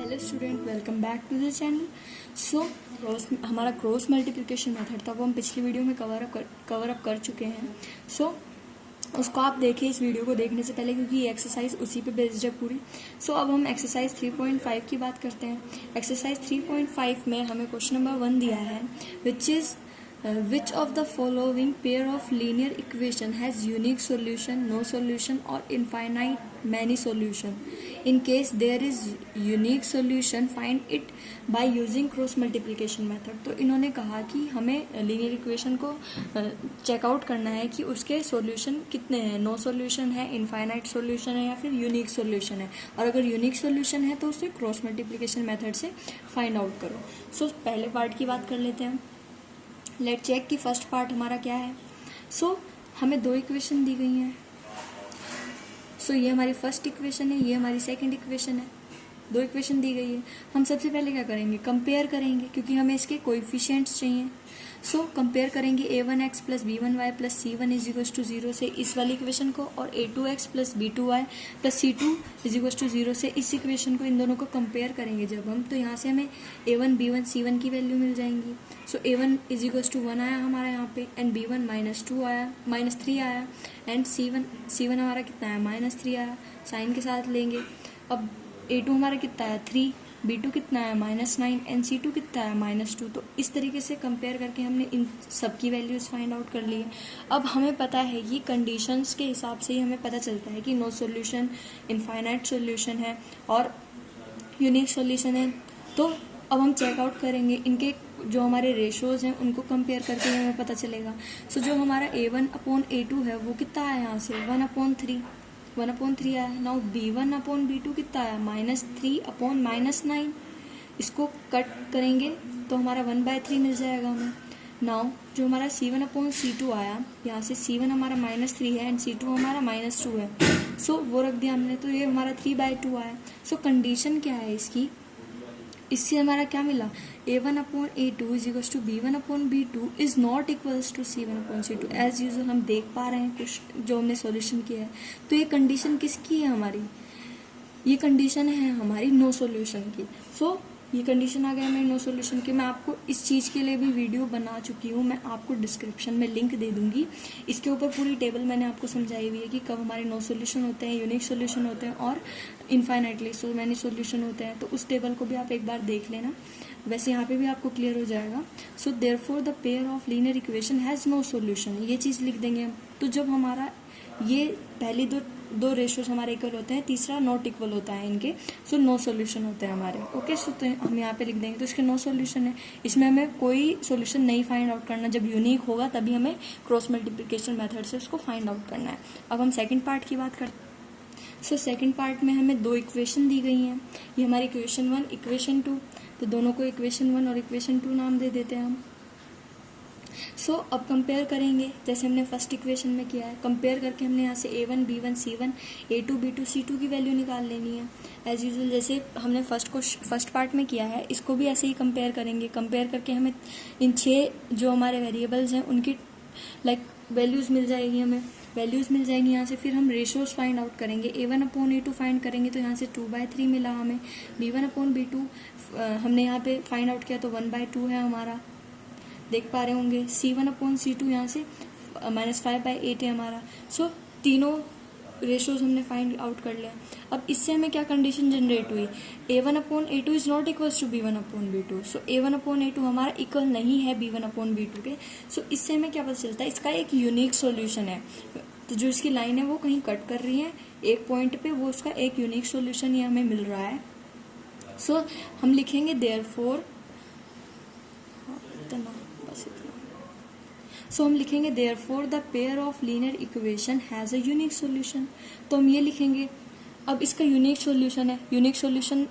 Hello student, welcome back to the channel. So हमारा cross multiplication method था, वो हम पिछली वीडियो में कवर अप कर चुके हैं। सो उसको आप देखिए इस वीडियो को देखने से पहले, क्योंकि ये एक्सरसाइज उसी पे बेस्ड है पूरी। सो अब हम एक्सरसाइज 3.5 की बात करते हैं। एक्सरसाइज 3.5 में हमें क्वेश्चन नंबर 1 दिया है, which of the following pair of linear equation has unique solution, no solution or infinite many solution? In case there is unique solution, find it by using cross multiplication method। तो इन्होंने कहा कि हमें linear equation को checkout करना है कि उसके सॉल्यूशन कितने हैं, नो सॉल्यूशन है, इनफाइनाइट सॉल्यूशन है या फिर यूनिक सॉल्यूशन है। और अगर यूनिक सॉल्यूशन है तो उसे क्रॉस मल्टीप्लिकेशन मेथड से फाइंड आउट करो। सो पहले पार्ट की बात कर लेते हैं। लेट चेक कि फर्स्ट पार्ट हमारा क्या है। सो हमें दो इक्वेशन दी गई हैं। सो ये हमारी फर्स्ट इक्वेशन है, ये हमारी सेकंड इक्वेशन है। दो इक्वेशन दी गई है। हम सबसे पहले क्या करेंगे, कंपेयर करेंगे, क्योंकि हमें इसके कोएफिशिएंट्स चाहिए। सो कंपेयर करेंगे a1x plus b1y plus c1 is equal to 0 से इस वाली इक्वेशन को, और a2x plus b2y plus c2 is equal to 0 से इस इक्वेशन को। इन दोनों को कंपेयर करेंगे जब हम, तो यहाँ से हमें a1 b1 c1 की वैल्यू मिल जाएंगी। सो a1 इज इक्वल टू 1 आया हमारा यहाँ पे, एंड b1 -2 आया, -3 आया, एंड c1 हमारा कितना आया, -3 आया। साइन के साथ लेंगे। अब a2 हमारा कितना आया, 3, b2 कितना है, -9, एंड c2 कितना है, -2। तो इस तरीके से कंपेयर करके हमने इन सब की वैल्यूज फाइंड आउट कर ली है। अब हमें पता है कि कंडीशंस के हिसाब से ही हमें पता चलता है कि नो सॉल्यूशन, इनफाइनाइट सॉल्यूशन है और यूनिक सॉल्यूशन है। तो अब हम चेकआउट करेंगे इनके जो हमारे रेशोज हैं उनको कंपेयर करके हमें पता चलेगा। सो जो हमारा a1/a2 है वो कितना आया यहाँ से, 1/3 आया। नाउ b1/b2 कितना आया, -3/-9। इसको कट करेंगे तो हमारा 1/3 मिल जाएगा हमें। नाउ जो हमारा c1/c2 आया, यहाँ से c1 हमारा -3 है एंड c2 हमारा -2 है। सो वो रख दिया हमने, तो ये हमारा 3/2 आया। सो कंडीशन क्या है इससे हमारा क्या मिला, a1/a2 is equal to b1/b2 is not equals to c1/c2। As usual हम देख पा रहे हैं कुछ जो हमने सॉल्यूशन किया है। तो ये कंडीशन किसकी है हमारी, ये कंडीशन है हमारी नो सॉल्यूशन की। सो ये कंडीशन आ गया हमारी नो सॉल्यूशन की। मैं आपको इस चीज़ के लिए भी वीडियो बना चुकी हूँ, मैं आपको डिस्क्रिप्शन में लिंक दे दूंगी। इसके ऊपर पूरी टेबल मैंने आपको समझाई हुई है कि कब हमारे नो सॉल्यूशन होते हैं, यूनिक सॉल्यूशन होते हैं और इनफाइनाइटली सो मैनी सॉल्यूशन होते हैं। तो उस टेबल को भी आप एक बार देख लेना, वैसे यहाँ पे भी आपको क्लियर हो जाएगा। So therefore the pair of linear equation has no solution, ये चीज़ लिख देंगे हम। तो जब हमारा ये पहली दो रेशोज हमारे इक्वल होते हैं, तीसरा नॉट इक्वल होता है इनके, सो नो सॉल्यूशन होते हैं हमारे। ओके, सो तो हम यहाँ पे लिख देंगे, तो इसके नो सॉल्यूशन है। इसमें हमें कोई सॉल्यूशन नहीं फाइंड आउट करना, जब यूनिक होगा तभी हमें क्रॉस मल्टीप्लिकेशन मेथड से उसको फाइंड आउट करना है। अब हम सेकेंड पार्ट की बात करते हैं। सो सेकेंड पार्ट में हमें दो इक्वेशन दी गई हैं। ये हमारी इक्वेशन 1, इक्वेशन 2, तो दोनों को इक्वेशन 1 और इक्वेशन 2 नाम दे देते हैं हम। सो अब कंपेयर करेंगे जैसे हमने फर्स्ट इक्वेशन में किया है। कंपेयर करके हमने यहाँ से a1 b1 c1 a2 b2 c2 की वैल्यू निकाल लेनी है। एज यूजुअल जैसे हमने फर्स्ट पार्ट में किया है, इसको भी ऐसे ही कंपेयर करेंगे। कंपेयर करके हमें इन 6 जो हमारे वेरिएबल्स हैं उनकी वैल्यूज़ मिल जाएगी, हमें वैल्यूज़ मिल जाएंगी यहाँ से। फिर हम रेशोज फाइंड आउट करेंगे। a1/a2 फाइंड करेंगे तो यहाँ से 2/3 मिला हमें। b1/b2 हमने यहाँ पे फाइंड आउट किया तो 1/2 है हमारा, देख पा रहे होंगे। c1/c2 यहाँ से -5/8 है हमारा। सो तीनों रेशोज हमने फाइंड आउट कर लिया। अब इससे हमें क्या कंडीशन जनरेट हुई, a1/a2 is not equals to b1/b2। So a1/a2 हमारा इक्वल नहीं है b1/b2 के। सो इससे हमें क्या पता चलता है, इसका एक यूनिक सॉल्यूशन है। तो जो इसकी लाइन है वो कहीं कट कर रही है एक पॉइंट पे, वो उसका एक यूनिक सॉल्यूशन ये हमें मिल रहा है। सो हम लिखेंगे देयरफॉर, सो हम लिखेंगे therefore the pair of linear equation has a unique solution. तो हम ये लिखेंगे। अब इसका यूनिक सॉल्यूशन है, यूनिक सॉल्यूशन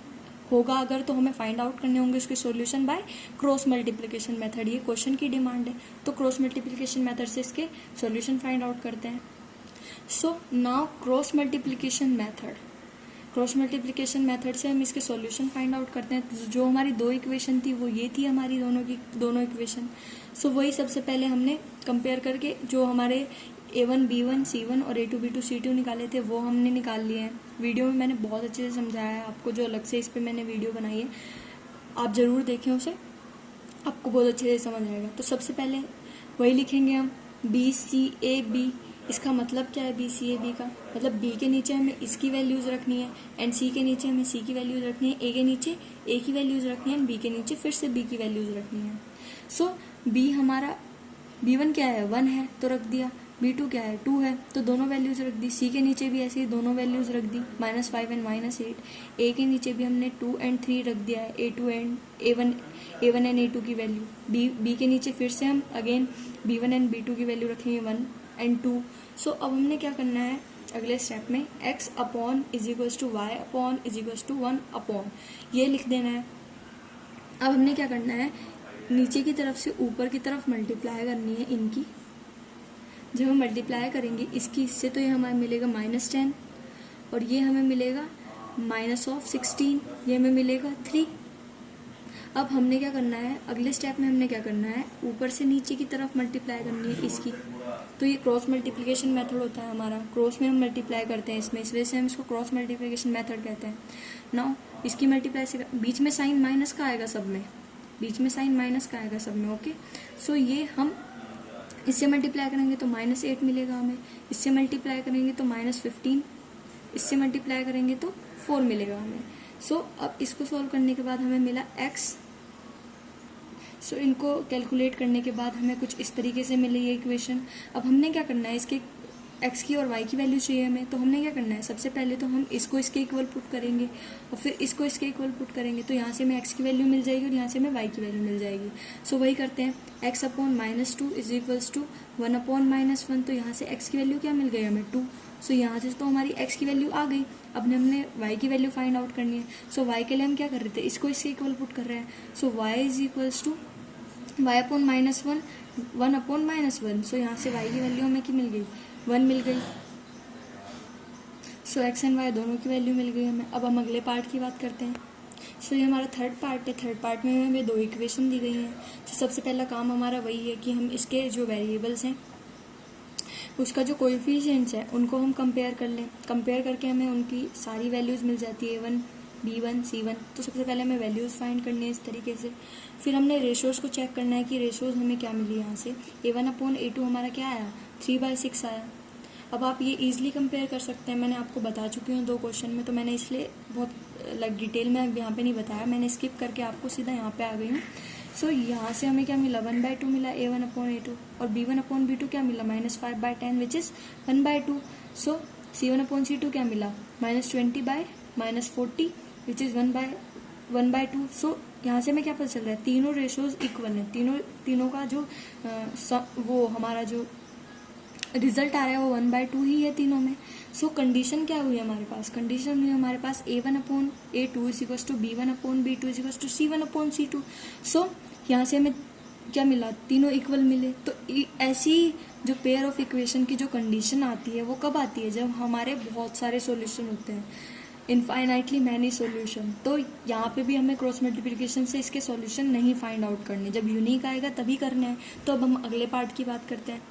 होगा अगर तो हमें फाइंड आउट करने होंगे उसके solution by cross multiplication method. ये क्वेश्चन की डिमांड है, तो क्रॉस मल्टीप्लिकेशन मेथड से इसके सॉल्यूशन फाइंड आउट करते हैं। So now cross multiplication method से हम इसके सॉल्यूशन फाइंड आउट करते हैं। जो हमारी दो इक्वेशन थी वो ये थी हमारी दोनों इक्वेशन। सो वही सबसे पहले हमने कंपेयर करके जो हमारे A1 B1 C1 और A2 B2 C2 निकाले थे वो हमने निकाल लिए हैं। वीडियो में मैंने बहुत अच्छे से समझाया है आपको, जो अलग से इस पर मैंने वीडियो बनाई है, आप ज़रूर देखें उसे, आपको बहुत अच्छे से समझ आएगा। तो सबसे पहले वही लिखेंगे हम, BCAB। इसका मतलब क्या है BCAB का मतलब, B के नीचे हमें इसकी वैल्यूज़ रखनी है एंड C के नीचे हमें C की वैल्यूज़ रखनी है, A के नीचे A की वैल्यूज़ रखनी है एंड B के नीचे फिर से B की वैल्यूज़ रखनी है। सो B हमारा B1 क्या है 1 है तो रख दिया, B2 क्या है 2 है तो दोनों वैल्यूज़ रख दी, C के नीचे भी ऐसे ही दोनों वैल्यूज़ रख दी -5 एंड -8, A के नीचे भी हमने 2 एंड 3 रख दिया है, A2 and A1 and A2 की वैल्यू, B के नीचे फिर से हम अगेन B1 एंड B2 की वैल्यू रखेंगे 1 एंड 2। सो अब हमने क्या करना है अगले स्टेप में, x upon is equals to y upon is equals to 1 upon ये लिख देना है। अब हमने क्या करना है, नीचे की तरफ से ऊपर की तरफ मल्टीप्लाई करनी है इनकी। जब हम मल्टीप्लाई करेंगे इसकी इससे तो ये हमें मिलेगा -10 और ये हमें मिलेगा -16, ये हमें मिलेगा 3। अब हमने क्या करना है अगले स्टेप में, हमने क्या करना है ऊपर से नीचे की तरफ मल्टीप्लाई करनी है इसकी। तो ये क्रॉस मल्टीप्लिकेशन मेथड होता है हमारा, क्रॉस में हम मल्टीप्लाई करते हैं इसमें, इस वजह से हम इसको क्रॉस मल्टीप्लिकेशन मेथड कहते हैं। नाउ इसकी मल्टीप्लाई से बीच में साइन माइनस का आएगा सब में, बीच में साइन माइनस का आएगा सब में। ओके, सो ये हम इससे मल्टीप्लाई करेंगे तो -8 मिलेगा हमें, इससे मल्टीप्लाई करेंगे तो -15, इससे मल्टीप्लाई करेंगे तो 4 मिलेगा हमें। सो अब इसको सॉल्व करने के बाद हमें मिला x। सो इनको कैलकुलेट करने के बाद हमें कुछ इस तरीके से मिली ये इक्वेशन। अब हमने क्या करना है, इसके x की और y की वैल्यू चाहिए हमें, तो हमने क्या करना है सबसे पहले तो हम इसको इसके इक्वल पुट करेंगे और फिर इसको इसके इक्वल पुट करेंगे, तो यहाँ से हमें x की वैल्यू मिल जाएगी और यहाँ से हमें y की वैल्यू मिल जाएगी। सो वही करते हैं, x upon -2 is equals to 1 upon -1, तो यहाँ से x की वैल्यू क्या मिल गई हमें 2। सो यहाँ से तो हमारी x की वैल्यू आ गई। अब हमने y की वैल्यू फाइंड आउट करनी है। सो y के लिए हम क्या कर रहे थे, इसको इसके इक्वल पुट कर रहे हैं। So y is equals to y upon -1 1 upon -1। So यहाँ से y की वैल्यू हमें की मिल गई 1 मिल गई। सो x एंड y दोनों की वैल्यू मिल गई हमें। अब हम अगले पार्ट की बात करते हैं। सो ये हमारा थर्ड पार्ट है। थर्ड पार्ट में हमें 2 इक्वेशन दी गई हैं। तो सबसे पहला काम हमारा वही है कि हम इसके जो वेरिएबल्स हैं उसका जो कोएफिशिएंट्स है उनको हम कंपेयर कर लें। कंपेयर करके हमें उनकी सारी वैल्यूज़ मिल जाती है A1 B1 C1। तो सबसे पहले हमें वैल्यूज़ फाइंड करनी है इस तरीके से। फिर हमने रेशोज़ को चेक करना है कि रेशोज़ हमें क्या मिली यहाँ से। A1 अपॉन A2 हमारा क्या आया 3/6 आया। अब आप ये इजीली कंपेयर कर सकते हैं, मैंने आपको बता चुकी हूँ 2 क्वेश्चन में, तो मैंने इसलिए बहुत डिटेल में यहाँ पे नहीं बताया, मैंने स्किप करके आपको सीधा यहाँ पे आ गई हूँ। सो यहाँ से हमें क्या मिला 1/2 मिला A1 अपॉन A2 और B1 अपॉन B2 क्या मिला -5/10 which is 1/2। So C1 upon C2 क्या मिला -20/-40 विच इज़ 1/2। सो यहाँ से हमें क्या पता चल रहा है, तीनों रेशोज इक्वल हैं, तीनों का जो वो हमारा जो रिजल्ट आ रहा है वो 1/2 ही है तीनों में। सो कंडीशन क्या हुई हमारे पास, कंडीशन हुई हमारे पास A1 upon A2 is equals to B1 upon B2 is equals to C1 upon C2। So यहाँ से हमें क्या मिला, तीनों इक्वल मिले। तो ऐसी जो पेयर ऑफ इक्वेशन की जो कंडीशन आती है वो कब आती है, जब हमारे बहुत सारे सॉल्यूशन होते हैं, इनफाइनाइटली मैनी सॉल्यूशन। तो यहाँ पे भी हमें क्रॉस मल्टीप्लिकेशन से इसके सॉल्यूशन नहीं फाइंड आउट करने, जब यूनिक आएगा तभी करना है। तो अब हम अगले पार्ट की बात करते हैं।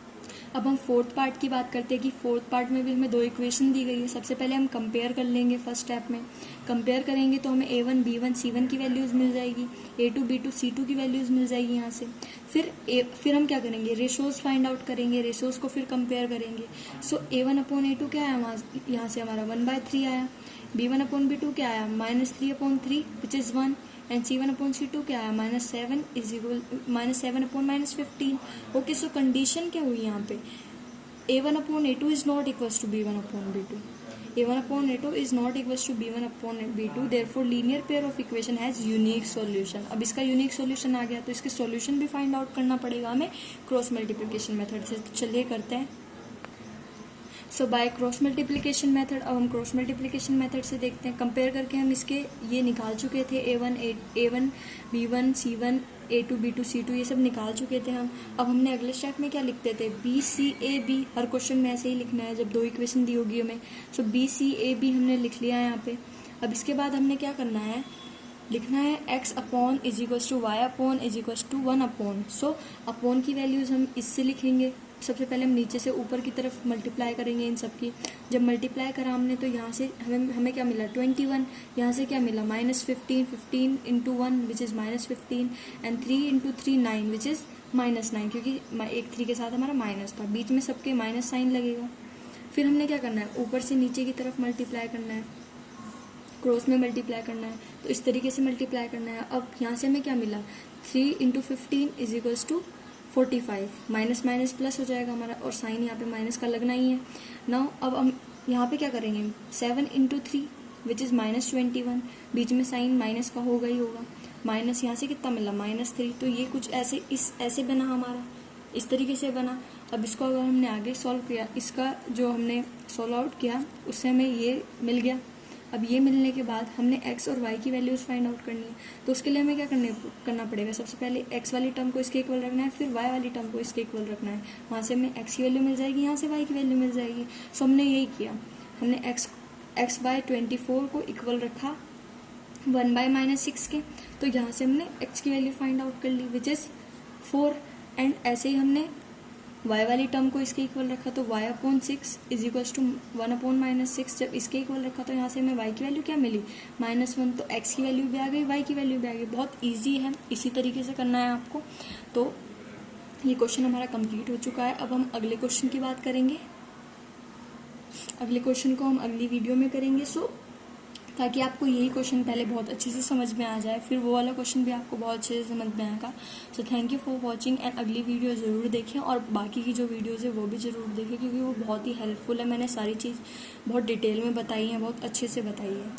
अब हम फोर्थ पार्ट की बात करते हैं कि फोर्थ पार्ट में भी हमें 2 इक्वेशन दी गई है। सबसे पहले हम कंपेयर कर लेंगे। फर्स्ट स्टेप में कंपेयर करेंगे तो हमें A1 B1 C1 की वैल्यूज़ मिल जाएगी, A2 B2 C2 की वैल्यूज़ मिल जाएगी यहाँ से। फिर हम क्या करेंगे, रेशोज़ फाइंड आउट करेंगे, रेशोज़ को फिर कंपेयर करेंगे। सो A1 अपॉन A2 क्या आया, यहाँ से हमारा 1/3 आया। B1 अपॉन B2 क्या आया -3/3 which is 1 and C1 upon C2 क्या आया -7 is equal -7 upon -15। Okay, so condition क्या हुई यहाँ पे, A1 upon A2 is not equals to B1 upon B2, A1 upon A2 is not equals to B1 upon B2, therefore linear pair of equation has unique solution. अब इसका unique solution आ गया तो इसके solution भी find out करना पड़ेगा हमें cross multiplication method से। तो चलिए करते हैं। सो बाय क्रॉस मल्टीप्लिकेशन मेथड, अब हम क्रॉस मल्टीप्लिकेशन मेथड से देखते हैं। कंपेयर करके हम इसके ये निकाल चुके थे A1 B1 C1 A2 B2 C2 ये सब निकाल चुके थे हम। अब हमने अगले स्टेप में क्या लिखते थे, BCAB। हर क्वेश्चन में ऐसे ही लिखना है जब 2 इक्वेशन दी होगी हमें। सो BCAB हमने लिख लिया है यहाँ पे। अब इसके बाद हमने क्या करना है, लिखना है x upon is equals to y upon is equals to 1 upon. So upon की वैल्यूज़ हम इससे लिखेंगे सबसे पहले हम नीचे से ऊपर की तरफ मल्टीप्लाई करेंगे इन सब की। जब मल्टीप्लाई करा हमने तो यहाँ से हमें क्या मिला 21, यहाँ से क्या मिला -15, 15 into 1 which is -15 and 3 into 3 9 which is -9, क्योंकि एक 3 के साथ हमारा माइनस था, बीच में सबके माइनस साइन लगेगा। फिर हमने क्या करना है, ऊपर से नीचे की तरफ मल्टीप्लाई करना है, क्रॉस में मल्टीप्लाई करना है, तो इस तरीके से मल्टीप्लाई करना है। अब यहाँ से हमें क्या मिला 3 into 15 is equals to 45, minus minus plus हो जाएगा हमारा, और साइन यहाँ पे माइनस का लगना ही है। नाउ अब हम यहाँ पे क्या करेंगे 7 इंटू 3 विच इज़ -21, बीच में साइन माइनस का होगा ही होगा, माइनस यहाँ से कितना मिला -3। तो ये कुछ ऐसे बना हमारा, इस तरीके से बना। अब इसको अगर हमने आगे सॉल्व किया, इसका जो हमने सॉल्व आउट किया उससे हमें ये मिल गया। अब ये मिलने के बाद हमने x और y की वैल्यूज़ फाइंड आउट करनी है, तो उसके लिए हमें क्या करना पड़ेगा, सबसे पहले x वाली टर्म को इसके इक्वल रखना है, फिर y वाली टर्म को इसके इक्वल रखना है। वहाँ से हमें x की वैल्यू मिल जाएगी, यहाँ से y की वैल्यू मिल जाएगी। सो हमने यही किया, हमने x बाय 24 को इक्वल रखा 1 बाय -6 के, तो यहाँ से हमने x की वैल्यू फाइंड आउट कर ली विच इज़ 4, एंड ऐसे ही हमने y वाली टर्म को इसके इक्वल रखा, तो y/6 इज इक्वल्स टू 1/-6। जब इसके इक्वल रखा तो यहाँ से हमें y की वैल्यू क्या मिली -1, तो x की वैल्यू भी आ गई, y की वैल्यू भी आ गई। बहुत इजी है, इसी तरीके से करना है आपको। तो ये क्वेश्चन हमारा कंप्लीट हो चुका है। अब हम अगले क्वेश्चन की बात करेंगे, अगले क्वेश्चन को हम अगली वीडियो में करेंगे। सो ताकि आपको यही क्वेश्चन पहले बहुत अच्छे से समझ में आ जाए, फिर वो वाला क्वेश्चन भी आपको बहुत अच्छे से समझ में आएगा। So thank you for watching, and अगली वीडियो ज़रूर देखें, और बाकी की जो वीडियोज़ है वो भी ज़रूर देखें, क्योंकि वो बहुत ही हेल्पफुल है। मैंने सारी चीज़ बहुत डिटेल में बताई है, बहुत अच्छे से बताई है।